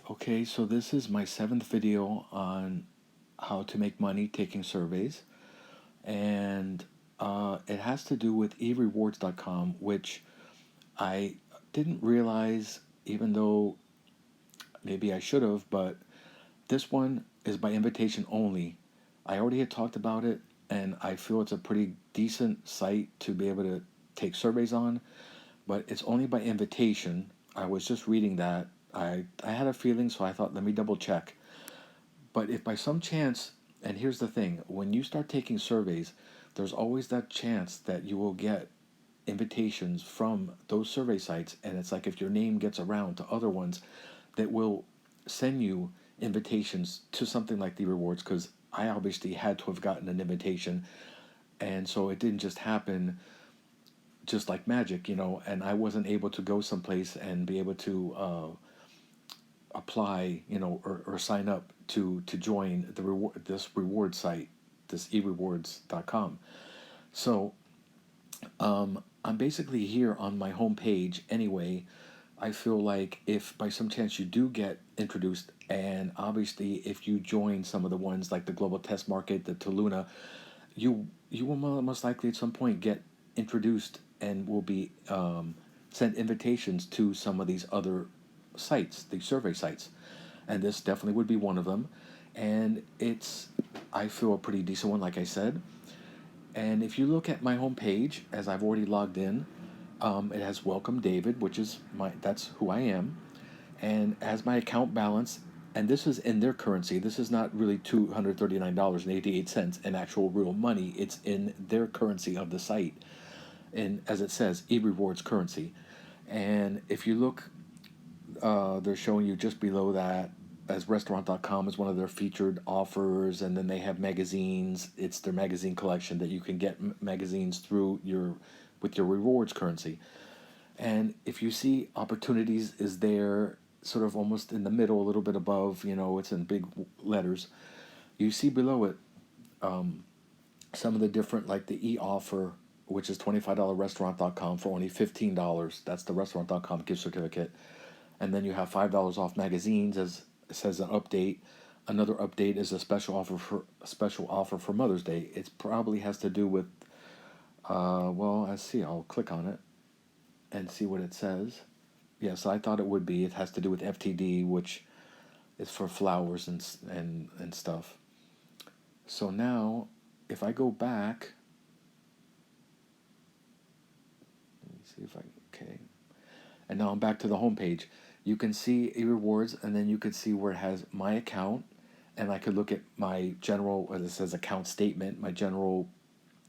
Okay, so this is my seventh video on how to make money taking surveys, and it has to do with erewards.com, which I didn't realize, even though maybe I should have, but this one is by invitation only. I already had talked about it, and I feel it's a pretty decent site to be able to take surveys on, but it's only by invitation. I was just reading that. I had a feeling, so I thought, let me double check. But if by some chance, and here's the thing, when you start taking surveys, there's always that chance that you will get invitations from those survey sites. And it's like if your name gets around to other ones that will send you invitations to something like the rewards, because I obviously had to have gotten an invitation. And so it didn't just happen just like magic, and I wasn't able to go someplace and be able to apply, or sign up to join this reward site, this erewards.com. So I'm basically here on my home page anyway. I feel like if by some chance you do get introduced, and obviously if you join some of the ones like the Global Test Market, the Toluna, you will most likely at some point get introduced and will be sent invitations to some of these other sites, these survey sites, and this definitely would be one of them. And it's, I feel, a pretty decent one, like I said. And if you look at my homepage, as I've already logged in, it has Welcome David, which is that's who I am, and as my account balance, and this is in their currency. This is not really $239.88 in actual real money. It's in their currency of the site, and as it says, eRewards currency. And if you look, they're showing you just below that as restaurant.com is one of their featured offers, and then they have magazines. It's their magazine collection that you can get magazines through your with your rewards currency. And if you see opportunities is there, sort of almost in the middle, a little bit above, it's in big letters. You see below it some of the different, like the e-offer, which is $25 restaurant.com for only $15. That's the restaurant.com gift certificate. And then you have $5 off magazines, as it says an update. Another update is a special offer for Mother's Day. It probably has to do with well, I see. I'll click on it and see what it says. Yes, I thought it would be. It has to do with FTD, which is for flowers and stuff. So now, if I go back, let me see if I okay. And now I'm back to the home page. You can see rewards, and then you can see where it has my account, and I could look at my general, as it says, account statement, my general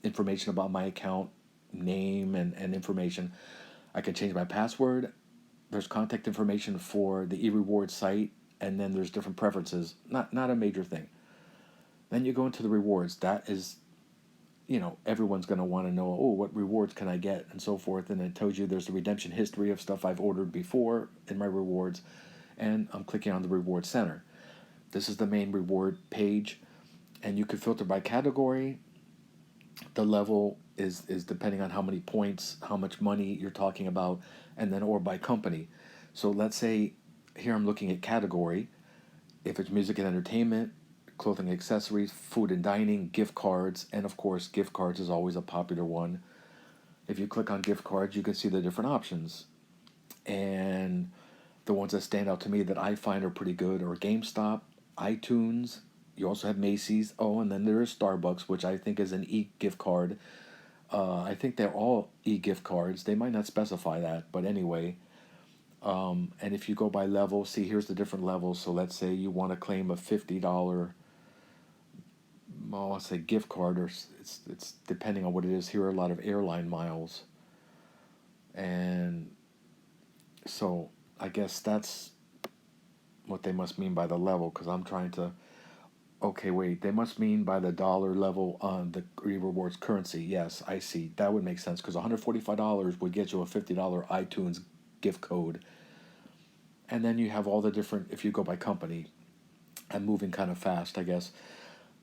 information about my account, name and information. I can change my password. There's contact information for the eReward site, and then there's different preferences. Not a major thing. Then you go into the rewards. That is, everyone's going to want to know, oh, what rewards can I get, and so forth. And it tells you there's the redemption history of stuff I've ordered before in my rewards, and I'm clicking on the reward center. This is the main reward page, and you can filter by category. The level is depending on how many points, how much money you're talking about, and then or by company. So let's say here I'm looking at category. If it's music and entertainment, clothing, accessories, food and dining, gift cards, and of course gift cards is always a popular one. If you click on gift cards, you can see the different options. And the ones that stand out to me that I find are pretty good are GameStop, iTunes. You also have Macy's. Oh, and then there is Starbucks, which I think is an e-gift card. I think they're all e-gift cards. They might not specify that, but anyway. And if you go by level, see, here's the different levels. So let's say you want to claim a $50, well, I'll say gift card, or it's depending on what it is. Here are a lot of airline miles, and so I guess that's what they must mean by the level. Because I'm trying to. Okay, wait. They must mean by the dollar level on the rewards currency. Yes, I see. That would make sense because $145 would get you a $50 iTunes gift code. And then you have all the different, if you go by company. I'm moving kind of fast, I guess.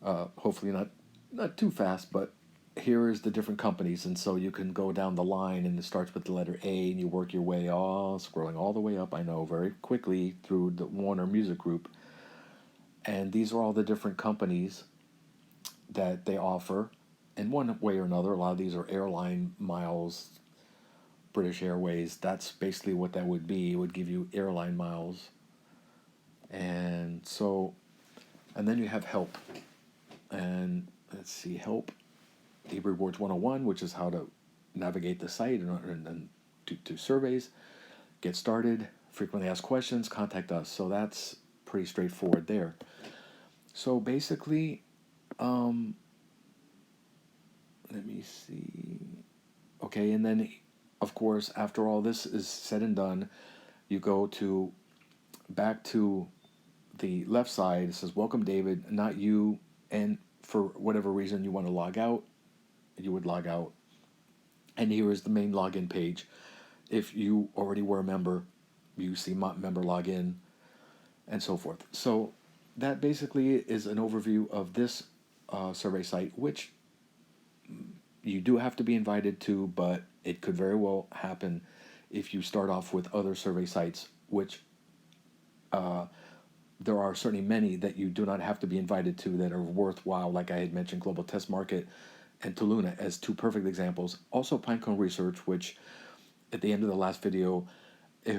Hopefully not too fast, but here is the different companies, and so you can go down the line, and it starts with the letter A, and you work your way all scrolling all the way up. I know very quickly through the Warner Music Group, and these are all the different companies that they offer in one way or another. A lot of these are airline miles, British Airways. That's basically what that would be. It would give you airline miles, and so, and then you have help, and let's see, help eRewards 101, which is how to navigate the site and do surveys, get started, frequently asked questions, contact us. So that's pretty straightforward there. So basically, let me see. Okay, and then, of course, after all this is said and done, you go to back to the left side. It says, "Welcome, David, not you." And for whatever reason you want to log out, you would log out. And here is the main login page. If you already were a member, you see member login and so forth. So that basically is an overview of this survey site, which you do have to be invited to, but it could very well happen if you start off with other survey sites, which there are certainly many that you do not have to be invited to that are worthwhile, like I had mentioned, Global Test Market and Toluna as two perfect examples. Also Pinecone Research, which at the end of the last video, it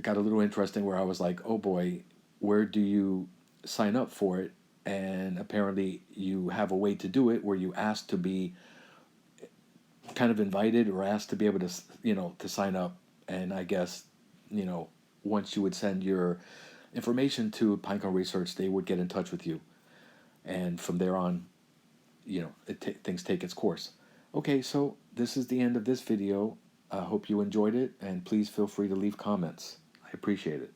got a little interesting where I was like, oh boy, where do you sign up for it? And apparently you have a way to do it where you ask to be kind of invited or asked to be able to, to sign up. And I guess, once you would send your information to Pinecone Research, they would get in touch with you. And from there on, things take its course. Okay, so this is the end of this video. I hope you enjoyed it, and please feel free to leave comments. I appreciate it.